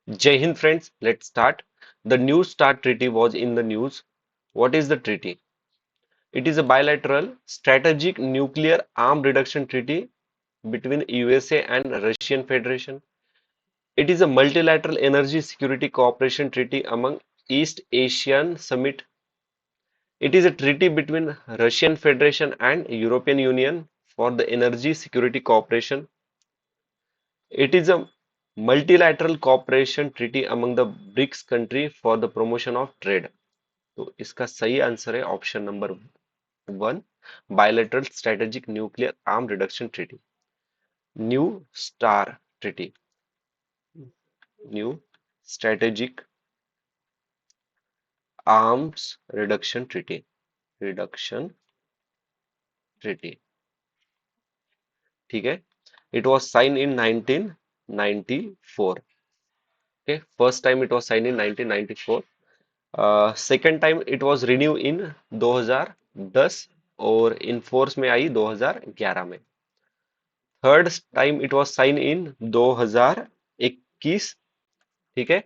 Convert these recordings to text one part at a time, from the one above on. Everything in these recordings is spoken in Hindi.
Jai Hind, friends. Let's start. The New START Treaty was in the news. What is the treaty? It is a bilateral strategic nuclear arm reduction treaty between USA and Russian Federation. It is a multilateral energy security cooperation treaty among East Asian Summit. It is a treaty between Russian Federation and European Union for the energy security cooperation. It is a multilateral cooperation treaty among the BRICS country for the promotion of trade. तो इसका सही आंसर है option number one, bilateral strategic nuclear arm reduction treaty, new START treaty, new strategic arms reduction treaty, reduction treaty. ठीक है, it was sign in 1994। Okay, first time it was sign in 1994, second time it was renew in 2010 और इन फोर्स में आई 2011 में। Third time it was sign in 2021। ठीक है,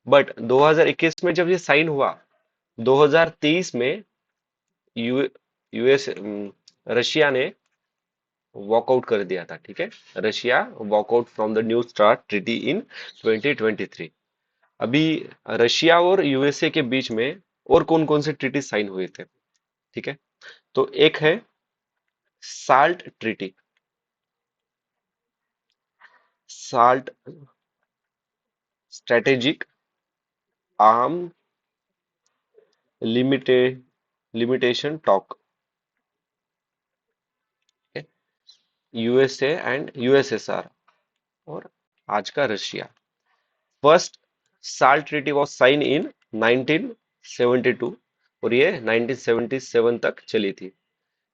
बट 2021 में जब ये साइन हुआ, 2023 में यू यूएस रशिया ने वॉकआउट कर दिया था। ठीक है, Russia walkout from the new start treaty in 2023। अभी रशिया और यूएसए के बीच में और कौन कौन से ट्रीटी साइन हुए थे? ठीक है, तो एक है SALT treaty, SALT strategic arm limited limitation talk, USA and USSR और आज का Russia. First SALT treaty was sign in 1972 और ये 1977 तक चली थी।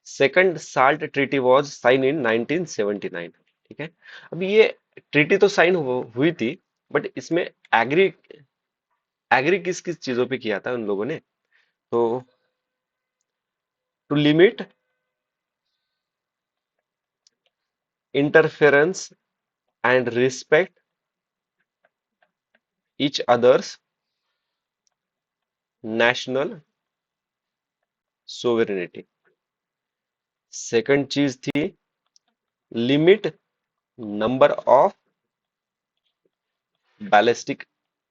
Second SALT treaty was sign in 1979। ठीक है, अब ये ट्रीटी तो साइन हुई थी, बट इसमें एग्री एग्री किस किस चीजों पे किया था उन लोगों ने? तो to limit interference and respect each other's national sovereignty. Second चीज थी limit number of ballistic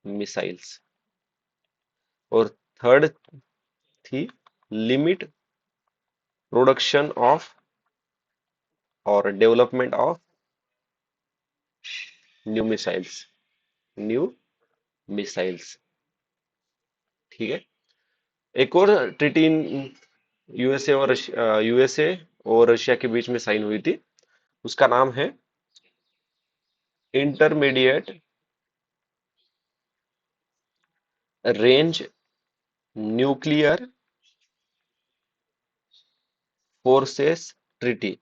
missiles और थर्ड थी लिमिट प्रोडक्शन ऑफ और development of new missiles, new missiles. ठीक है, एक और ट्रीटी यूएसए और रशिया के बीच में साइन हुई थी, उसका नाम है intermediate range nuclear forces treaty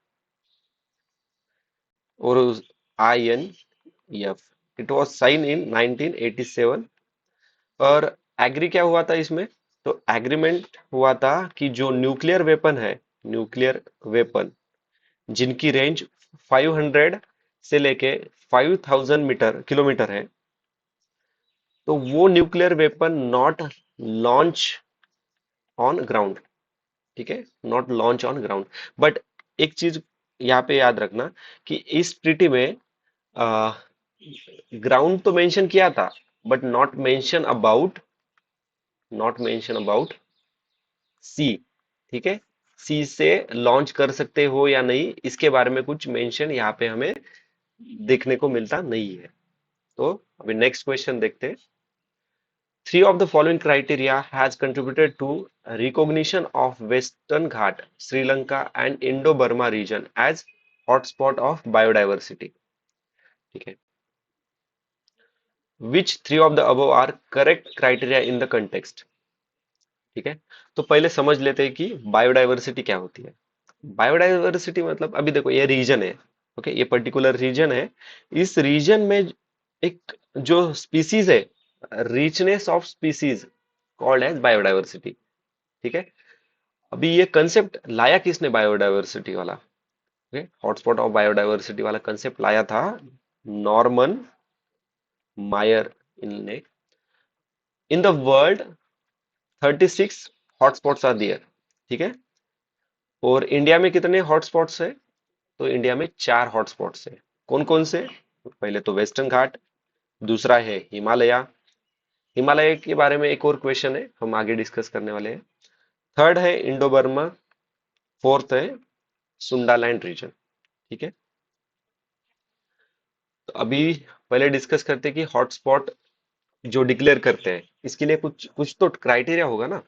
और INF। It was sign in 1987 और एग्री क्या हुआ था इसमें? तो एग्रीमेंट हुआ था कि जो न्यूक्लियर वेपन है, न्यूक्लियर वेपन जिनकी रेंज 500 से लेके 5000 मीटर किलोमीटर है, तो वो nuclear weapon not launch on ground. ठीक है, not launch on ground. But एक चीज यहाँ पे याद रखना कि इस ट्रीटी में ग्राउंड तो मेंशन किया था, but not mention about C. ठीक है, सी से लॉन्च कर सकते हो या नहीं, इसके बारे में कुछ मेंशन यहाँ पे हमें देखने को मिलता नहीं है। तो अभी नेक्स्ट क्वेश्चन देखते हैं। Three of the following criteria has contributed to recognition of Western Ghat, Sri Lanka and Indo-Burma region as hotspot of biodiversity. ठीक है, which three of the above are correct criteria in the context? ठीक है, तो पहले समझ लेते हैं कि बायोडाइवर्सिटी क्या होती है। बायोडाइवर्सिटी मतलब अभी देखो ये रीजन है, ओके, ये पर्टिकुलर रीजन है। इस रीजन में एक जो स्पीसीज है, richness of species called as biodiversity. ठीक है, अभी ये कंसेप्ट लाया किसने बायोडाइवर्सिटी वाला? ओके, हॉटस्पॉट ऑफ बायोडाइवर्सिटी वाला कंसेप्ट लाया था Norman Myers in in the world 36 hotspots are there, ठीक है। और इंडिया में कितने हॉटस्पॉट्स है? तो इंडिया में 4 हॉटस्पॉट्स है। कौन कौन से? पहले तो वेस्टर्न घाट, दूसरा है हिमालय। हिमालय के बारे में एक और क्वेश्चन है, हम आगे डिस्कस करने वाले हैं। थर्ड है इंडो बर्मा, फोर्थ है सुंडालैंड रीजन, ठीक है। तो अभी पहले डिस्कस करते हैं कि हॉटस्पॉट जो डिक्लेयर करते हैं इसके लिए कुछ कुछ तो क्राइटेरिया होगा ना,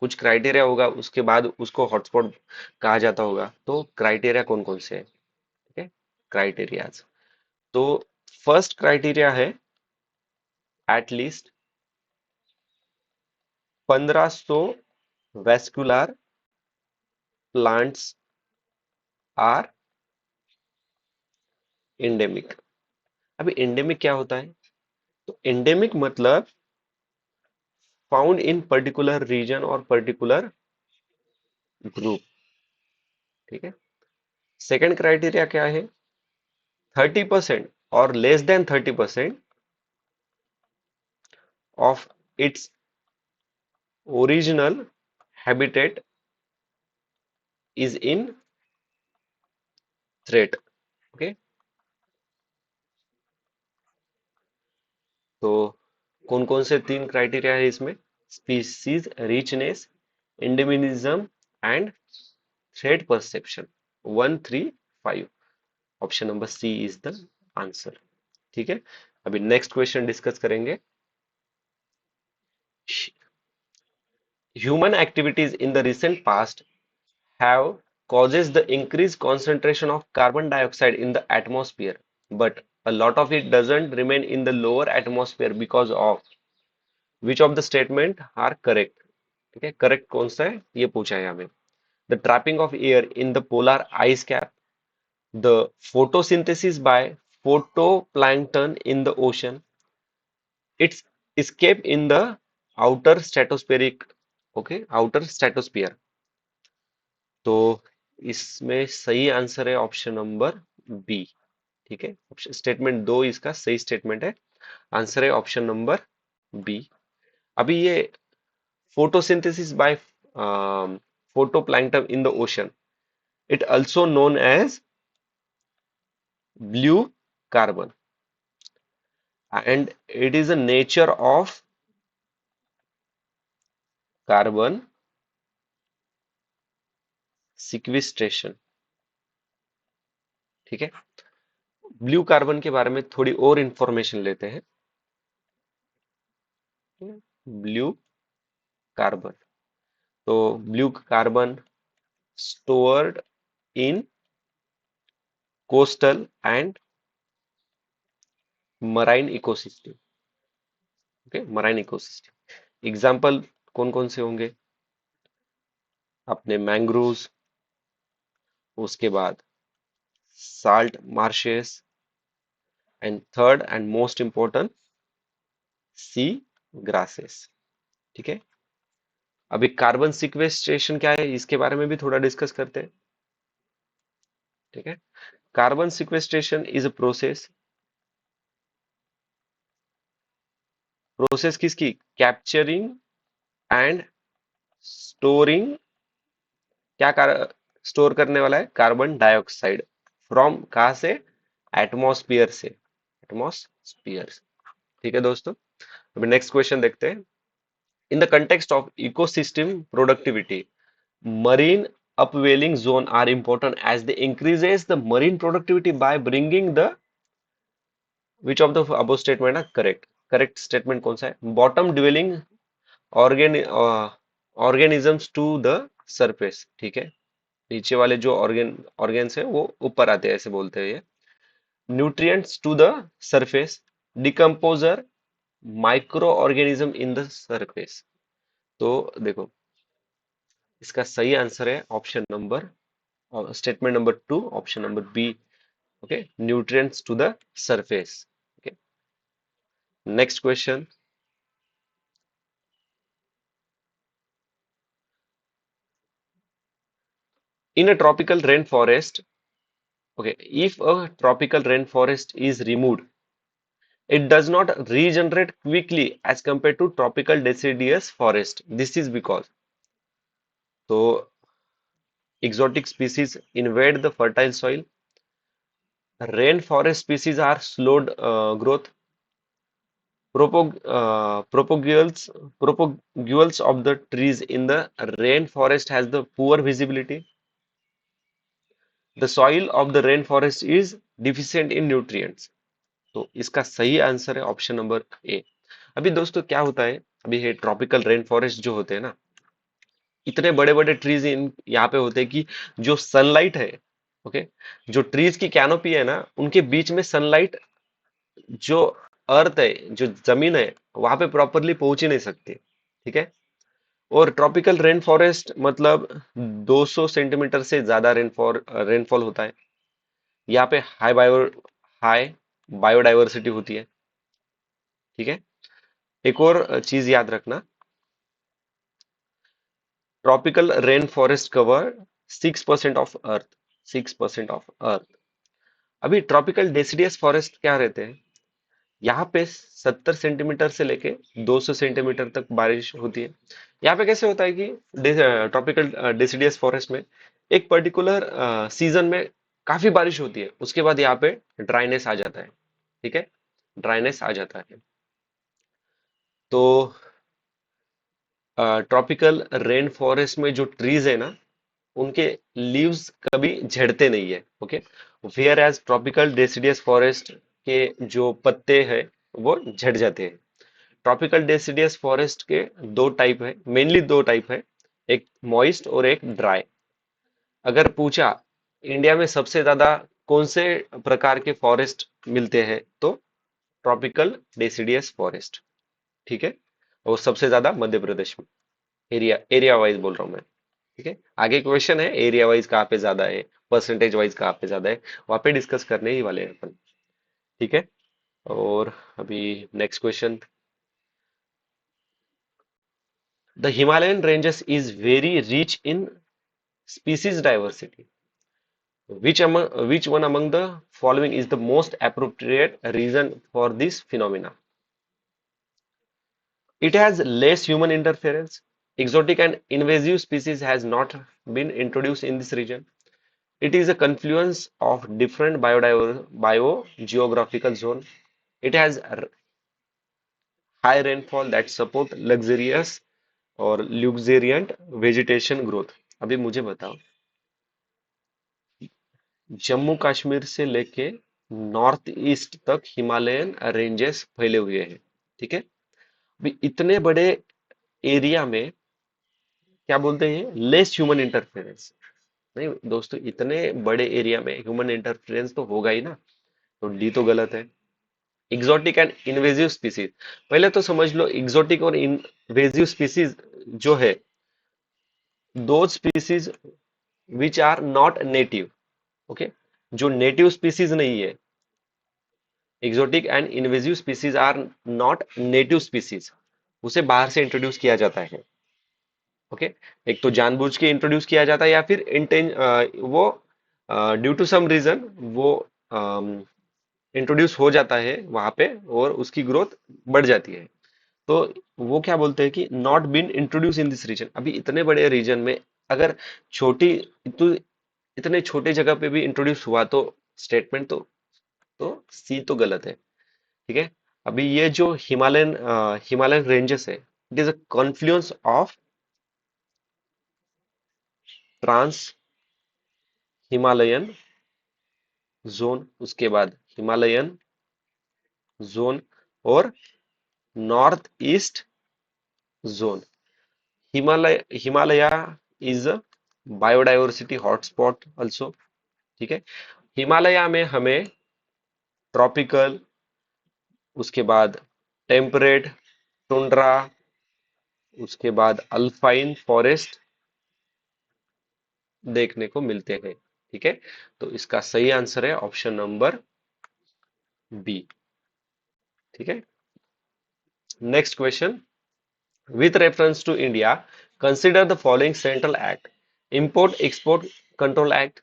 कुछ क्राइटेरिया होगा, उसके बाद उसको हॉटस्पॉट कहा जाता होगा। तो क्राइटेरिया कौन कौन से हैं, ठीक है, क्राइटेरियाज। तो फर्स्ट क्राइटेरिया है at least 1500 vascular plants are endemic. अभी एंडेमिक क्या होता है? तो एंडेमिक मतलब फाउंड इन पर्टिकुलर रीजन और पर्टिकुलर ग्रुप, ठीक है। सेकंड क्राइटेरिया क्या है? 30% और less than 30% of its original habitat is in threat, okay। तो कौन कौन से 3 क्राइटेरिया है इसमें? Species richness, endemism and threat perception. 1, 3, 5, option number C is the answer, ठीक है। अभी नेक्स्ट क्वेश्चन डिस्कस करेंगे। Human activities in the recent past have causes the increased concentration of carbon dioxide in the atmosphere, but a lot of it doesn't remain in the lower atmosphere because of which of the statement are correct, ठीक है। करेक्ट कौन सा है ये पूछा है हमें। The trapping of air in the polar ice cap, the photosynthesis by photoplankton in the ocean, its escape in the outer stratospheric, okay, outer stratosphere। तो इसमें सही आंसर है ऑप्शन नंबर बी, ठीक है। ऑप्शन स्टेटमेंट दो इसका सही स्टेटमेंट है, आंसर है ऑप्शन नंबर बी। अभी ये photosynthesis by photoplankton in the ocean, it also known as blue carbon, and it is a nature of carbon sequestration, ठीक है। ब्लू कार्बन के बारे में थोड़ी और इंफॉर्मेशन लेते हैं। ब्लू कार्बन, तो blue carbon stored in coastal and marine ecosystem, okay, marine ecosystem. Example कौन कौन से होंगे? अपने मैंग्रोव्स, उसके बाद salt marshes, and third and most important sea grasses, ठीक है। अभी कार्बन सिक्वेस्ट्रेशन क्या है इसके बारे में भी थोड़ा डिस्कस करते हैं, ठीक है। Carbon sequestration is a process, process किसकी? कैप्चरिंग एंड स्टोरिंग, क्या स्टोर करने वाला है? कार्बन डाइऑक्साइड फ्रॉम कहा से? एटमॉस्फियर से, एटमॉस्फियर, ठीक है दोस्तों। अभी नेक्स्ट क्वेश्चन देखते हैं। In the context of ecosystem productivity, marine upwelling zone are important as they increases the marine productivity by bringing the which of the above statement are correct? Correct statement कौन सा है? Bottom dwelling organ organisms to the surface, ठीक है। नीचे वाले जो ऑर्गेन्स है वो ऊपर आते हैं, ऐसे बोलते हैं ये। Nutrients to the surface, decomposer, micro organism in the surface. तो देखो इसका सही आंसर है option number, statement number 2, option number B, okay, nutrients to the surface, okay. Next question. In a tropical rain forest, okay, if a tropical rainforest is removed, It does not regenerate quickly as compared to tropical deciduous forest. This is because, so exotic species invade the fertile soil. Rainforest species are slowed growth. Propagules of the trees in the rainforest has the poor visibility. The soil of the rainforest is deficient in nutrients. तो इसका सही आंसर है ऑप्शन नंबर ए। अभी दोस्तों क्या होता है, अभी ये ट्रॉपिकल रेन फॉरेस्ट जो होते हैं ना, इतने बड़े बड़े ट्रीज इन यहाँ पे होते हैं कि जो सनलाइट है, ओके, जो ट्रीज की कैनोपी है ना, उनके बीच में सनलाइट, जो अर्थ है, जो जमीन है, वहां पे प्रॉपरली पहुंच ही नहीं सकती। ठीक है। और ट्रॉपिकल रेन फॉरेस्ट मतलब 200 सेंटीमीटर से ज्यादा रेनफॉल होता है। यहाँ पे हाई बायोडाइवर्सिटी होती है। ठीक है। एक और चीज याद रखना, tropical rain forest cover 6% of earth, 6% of earth. अभी ट्रॉपिकल डेसिडियस फॉरेस्ट क्या रहते हैं, यहाँ पे 70 सेंटीमीटर से लेके 200 सेंटीमीटर तक बारिश होती है। यहाँ पे कैसे होता है कि ट्रॉपिकल डेसिडियस फॉरेस्ट में एक पर्टिकुलर सीजन में काफी बारिश होती है, उसके बाद यहाँ पे ड्राइनेस आ जाता है। ठीक है। ड्राइनेस आ जाता है। तो ट्रॉपिकल रेन फॉरेस्ट में जो ट्रीज है ना, उनके लीव्स कभी झड़ते नहीं है। Okay. Whereas tropical deciduous forest के जो पत्ते हैं वो झड़ जाते हैं। ट्रॉपिकल डेसिडियस फॉरेस्ट के दो टाइप है, मेनली दो टाइप है, एक मॉइस्ट और एक ड्राई। अगर पूछा इंडिया में सबसे ज्यादा कौन से प्रकार के फॉरेस्ट मिलते हैं, तो ट्रॉपिकल डेसिडियस फॉरेस्ट। ठीक है। और सबसे ज्यादा मध्य प्रदेश में, एरिया एरिया वाइज बोल रहा हूँ मैं। ठीक है। आगे क्वेश्चन है एरिया वाइज कहाँ पे ज्यादा है, परसेंटेज वाइज कहाँ पे ज्यादा है, वहां पे डिस्कस करने ही वाले हैं अपन। ठीक है। और अभी next question, the Himalayan ranges is very rich in species diversity. Which one among the following is the most appropriate reason for this phenomena? It has less human interference. Exotic and invasive species has not been introduced in this region. It is a confluence of different biogeographical zone. It has high rainfall that support luxurious और luxuriant vegetation growth। अभी मुझे बताओ, जम्मू कश्मीर से लेके नॉर्थ ईस्ट तक हिमालयन रेंजेस फैले हुए हैं। ठीक है। अभी इतने बड़े एरिया में क्या बोलते हैं, लेस ह्यूमन इंटरफेरेंस। नहीं दोस्तों, इतने बड़े एरिया में ह्यूमन इंटरफेरेंस तो होगा ही ना, तो डी तो गलत है। एग्जोटिक एंड इन्वेजिव स्पीसीज, पहले तो समझ लो एग्जोटिक और इन्वेजिव स्पीसीज जो है, दो species which are not native. Okay. जो नेटिव स्पीसीज नहीं है, exotic and invasive species are not native species, उसे बाहर से इंट्रोड्यूस किया जाता है। ओके। एक तो जानबूझ के इंट्रोड्यूस किया जाता है, या फिर वो ड्यू टू सम रीजन वो इंट्रोड्यूस हो जाता है वहां पे, और उसकी ग्रोथ बढ़ जाती है। तो वो क्या बोलते हैं कि not been introduce in this region. अभी इतने बड़े रीजन में अगर छोटी, तो इतने छोटे जगह पे भी इंट्रोड्यूस हुआ, तो स्टेटमेंट तो सी तो गलत है। ठीक है। अभी ये जो हिमालयन रेंजेस है, it is a confluence of trans Himalayan zone, उसके बाद हिमालयन जोन, और north east zone. Himalaya is a biodiversity hotspot also. ठीक है। हिमालय में हमें ट्रॉपिकल, उसके बाद टेम्परेट, टुंड्रा, उसके बाद अल्पाइन फॉरेस्ट देखने को मिलते हैं। ठीक है। तो इसका सही आंसर है ऑप्शन नंबर बी। ठीक है। Next question, with reference to India consider the following central act: import export control act,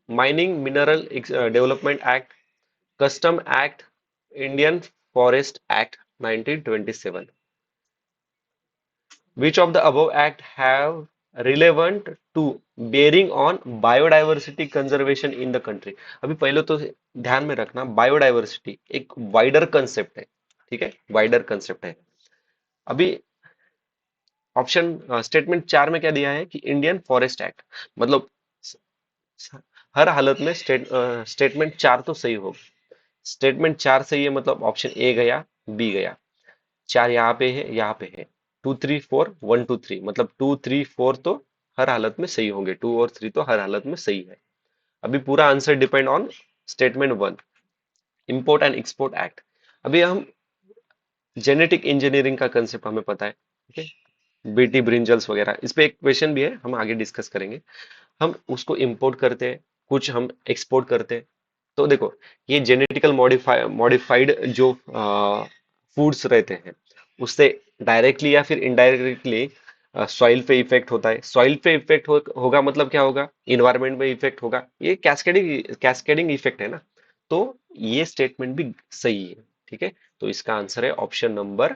mining mineral development act, custom act, Indian Forest Act 1927. Which of the above act have relevant to bearing on biodiversity conservation in the country? अभी पहले तो ध्यान में रखना, बायोडाइवर्सिटी एक वाइडर कंसेप्ट है, ठीक है, वाइडर कंसेप्ट है। अभी ऑप्शन स्टेटमेंट 4 में क्या दिया है कि इंडियन फॉरेस्ट एक्ट, मतलब हर हालत में स्टेटमेंट 4 तो सही होगा। स्टेटमेंट 4 सही है मतलब ऑप्शन ए गया, बी गया, 4 यहाँ पे है, यहाँ पे है, 2 3 4 1 2 3, मतलब 2 3 4 तो हर हालत में सही होंगे, 2 और 3 तो हर हालत में सही है। अभी पूरा answer depend on statement 1, import and export act. अभी हम जेनेटिक इंजीनियरिंग का कंसेप्ट हमें पता है, ठीक है, बीटी ब्रिंजल्स वगैरह, इस पे एक क्वेश्चन भी है, हम आगे डिस्कस करेंगे। हम उसको इंपोर्ट करते हैं, कुछ हम एक्सपोर्ट करते हैं। तो देखो, ये जेनेटिकल मॉडिफाइड जो फूड्स रहते हैं, उससे डायरेक्टली या फिर इनडायरेक्टली सॉइल पे इफेक्ट होता है। सॉइल पे इफेक्ट होगा मतलब क्या होगा, इन्वायरमेंट में इफेक्ट होगा, ये कैस्केडिंग इफेक्ट है ना। तो ये स्टेटमेंट भी सही है, ठीक है। तो इसका आंसर है ऑप्शन नंबर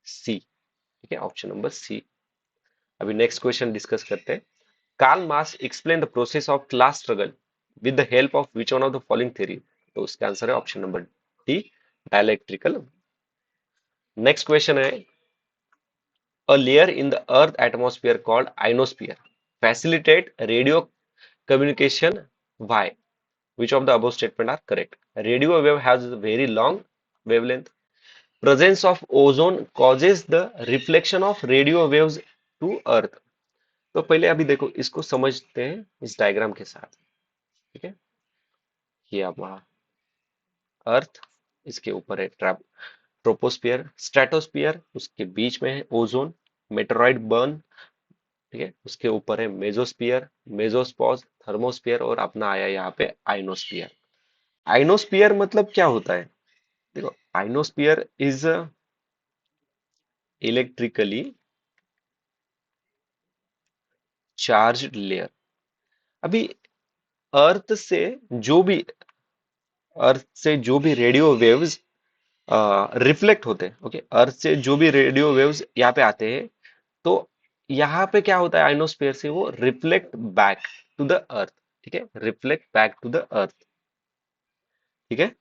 सी, ठीक है, ऑप्शन नंबर सी। अभी नेक्स्ट क्वेश्चन डिस्कस करते हैं। Karl Marx explain the process of class struggle with the help of which one of the following theory? तो उसका आंसर है option number D, dialectical. Next question है, a layer in the earth atmosphere called ionosphere facilitate radio communication. Why? Which of the above statement are correct? Radio wave has a very long wavelength. Presence of ozone causes the reflection of radio waves to earth. तो पहले अभी देखो, इसको समझते हैं इस डायग्राम के साथ, ठीक है। ये हमारा अर्थ, इसके ऊपर है ट्रोपोस्फियर, स्ट्रेटोस्फियर, उसके बीच में है ओजोन, मेटेरॉइड बर्न, ठीक है, उसके ऊपर है मेजोस्फियर, मेजोस्पॉज, थर्मोस्फियर, और अपना आया यहाँ पे आइनोस्फियर। आइनोस्फियर मतलब क्या होता है? देखो, ionosphere is electrically charged layer. अभी अर्थ से जो भी अर्थ से जो भी रेडियो वेव्स रिफ्लेक्ट होते हैं, ओके, अर्थ से जो भी रेडियो वेव्स यहाँ पे आते हैं, तो यहाँ पे क्या होता है, आइनोस्फेयर से वो reflect back to the earth, ठीक है, reflect back to the earth, ठीक है।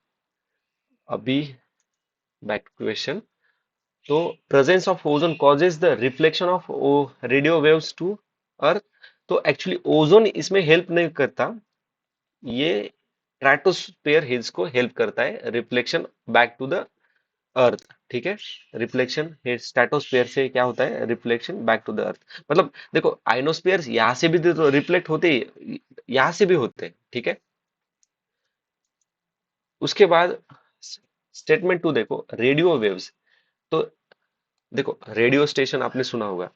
अभी बैक टू क्वेश्चन। तो presence of ozone causes the reflection of radio waves to earth. तो एक्चुअली ओजोन इसमें हेल्प नहीं करता, ये स्ट्रेटोस्फेयर हिल्स को हेल्प करता है reflection back to the earth, ठीक है। रिफ्लेक्शन स्ट्रेटोस्फेयर से क्या होता है, reflection back to the earth. मतलब देखो, आइनोस्फेयर यहाँ से भी तो रिफ्लेक्ट होते ही, यहाँ से भी होते हैं, ठीक है। उसके बाद स्टेटमेंट 2 देखो, रेडियो वेव्स। तो देखो, रेडियो स्टेशन आपने सुना होगा,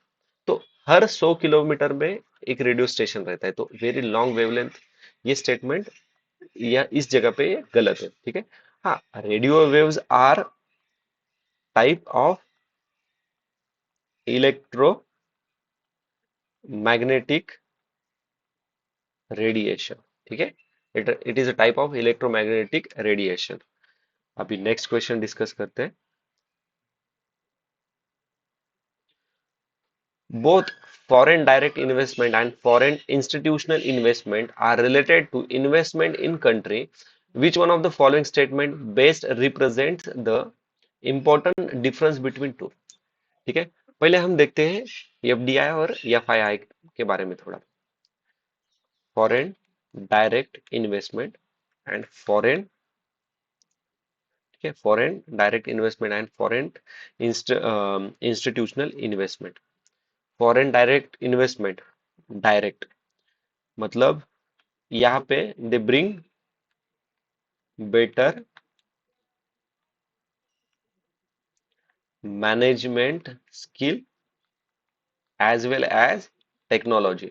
तो हर 100 किलोमीटर में एक रेडियो स्टेशन रहता है, तो वेरी लॉन्ग वेवलेंथ। ये स्टेटमेंट या इस जगह पे ये गलत है, ठीक है। हाँ, radio waves are type of electromagnetic radiation, ठीक है। It is a type of electromagnetic radiation. अभी नेक्स्ट क्वेश्चन डिस्कस करते हैं। Both foreign direct investment and foreign institutional investment are related to investment in country. Which one of the following statement best represents the important difference between two? ठीक है, पहले हम देखते हैं एफडीआई और एफआईआई के बारे में थोड़ा। Foreign direct investment and foreign, ठीक है, foreign direct investment and foreign institutional investment. Foreign direct investment, direct मतलब यहाँ पे they bring better management skill as well as technology.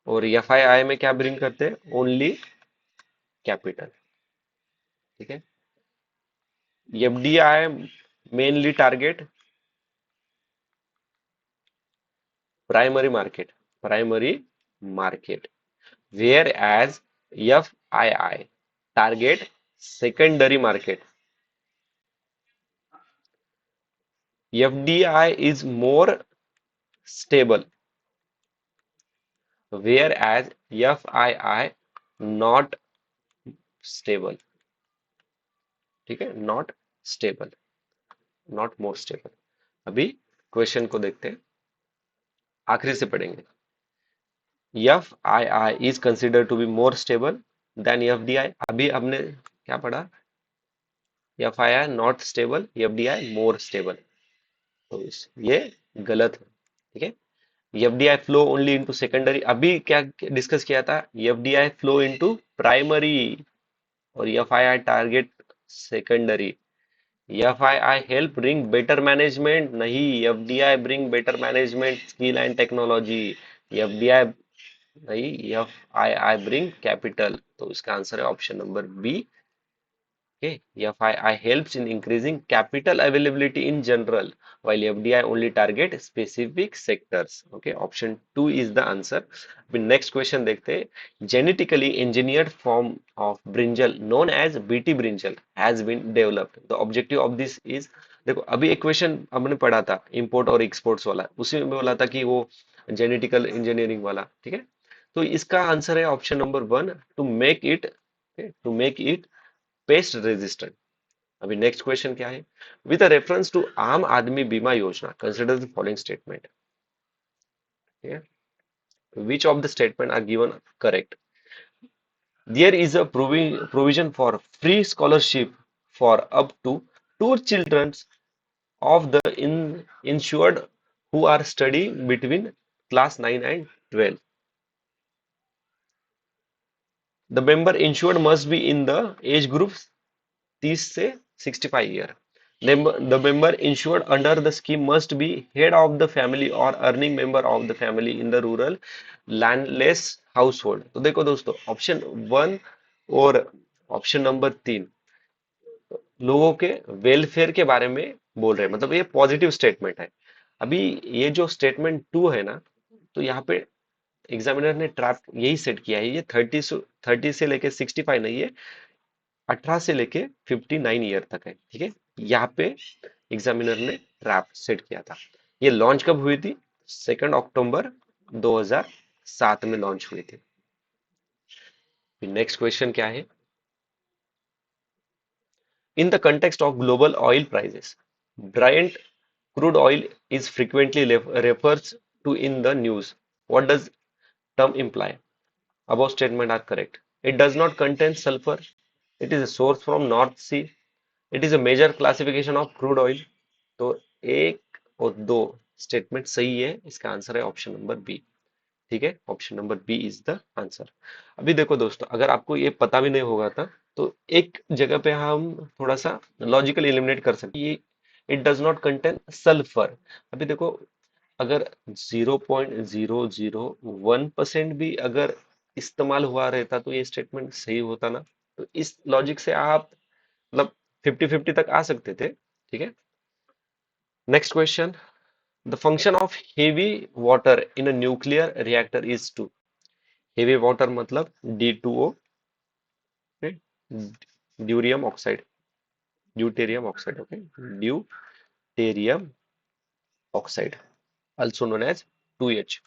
और एफआईआई में क्या ब्रिंग करते हैं, ओनली कैपिटल, ठीक है। FDI mainly target primary market, primary market, whereas FII target secondary market, FDI is more stable, whereas FII not stable. ठीक है, not stable, not more stable. अभी क्वेश्चन को देखते हैं, आखिरी से पढ़ेंगे। FII is considered to be more stable than FDI। अभी हमने क्या पढ़ा? FII not stable, FDI more stable। तो ये गलत है, ठीक है। FDI flow only into secondary, अभी क्या डिस्कस किया था? FDI फ्लो इनटू प्राइमरी, और FII target secondary. FII help bring better management, नहीं, FDI bring better management skill and technology. FDI नहीं, FII ब्रिंग कैपिटल। तो इसका आंसर है option number B. Okay, FII helps in increasing capital availability in general, while FDI only target specific sectors. Okay, option 2 is the answer. फिर next question देखते हैं। Genetically engineered form of brinjal known as BT brinjal has been developed. The objective of this is, देखो अभी एक क्वेश्चन हमने पढ़ा था इंपोर्ट और एक्सपोर्ट्स वाला, उसी में बोला था कि वो जेनेटिकल इंजीनियरिंग वाला, ठीक है। तो इसका आंसर है option number 1, to make it paste resistant. अभी नेक्स्ट क्वेश्चन क्या है? With reference to Aam Aadmi Bima Yojana consider the following statement. Which of the statement are given correct? There is a provision for free scholarship for up to 2 children of the insured who are studying between class 9 and 12. The member insured must be in the age group 30 से 65 year. The member insured under the scheme must be head of the family or earning member of the family in the rural landless household। तो देखो दोस्तों, ऑप्शन 1 और ऑप्शन नंबर 3 लोगों के वेलफेयर के बारे में बोल रहे हैं, मतलब ये पॉजिटिव स्टेटमेंट है। अभी ये जो स्टेटमेंट 2 है ना, तो यहाँ पे एग्जामिनर ने ट्रैप यही सेट किया है, ये 30 से लेके 65 नहीं है, 18 से लेके 59 ईयर तक है, ठीक है। यहाँ पे एग्जामिनर ने ट्रैप सेट किया था। ये लॉन्च कब हुई थी? 2 अक्टूबर 2007 में लॉन्च हुई थी। नेक्स्ट क्वेश्चन क्या है? In the context of global oil prices, Bryant crude oil is frequently refers to in the news. What does term imply? Above statement are correct. It does not contain sulfur. It is a source from North Sea. It is a major classification of crude oil. तो एक और दो स्टेटमेंट सही है, इसका आंसर है ऑप्शन नंबर बी। ठीक है, option number B is the answer. अभी देखो दोस्तों, अगर आपको ये पता भी नहीं होगा था, तो एक जगह पे हम थोड़ा सा लॉजिकल एलिमिनेट कर सकते हैं। It does not contain sulphur. अभी देखो, अगर 0.001% भी अगर इस्तेमाल हुआ रहता तो ये स्टेटमेंट सही होता ना। तो इस लॉजिक से आप मतलब 50-50 तक आ सकते थे, ठीक है। Next question. The function of heavy water in a nuclear reactor is to. Heavy water मतलब D2O, deuterium oxide, deuterium oxide, okay, deuterium oxide, also known as 2H।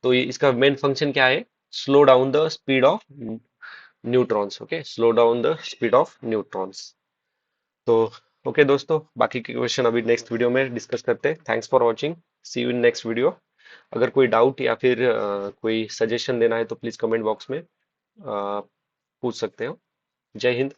तो ये इसका मेन फंक्शन क्या है? Slow down the speed of neutrons, okay, slow down the speed of neutrons. तो ओके दोस्तों, बाकी के क्वेश्चन अभी नेक्स्ट वीडियो में डिस्कस करते हैं। Thanks for watching, see you in next video. अगर कोई डाउट या फिर कोई सजेशन देना है तो प्लीज कमेंट बॉक्स में पूछ सकते हो। जय हिंद।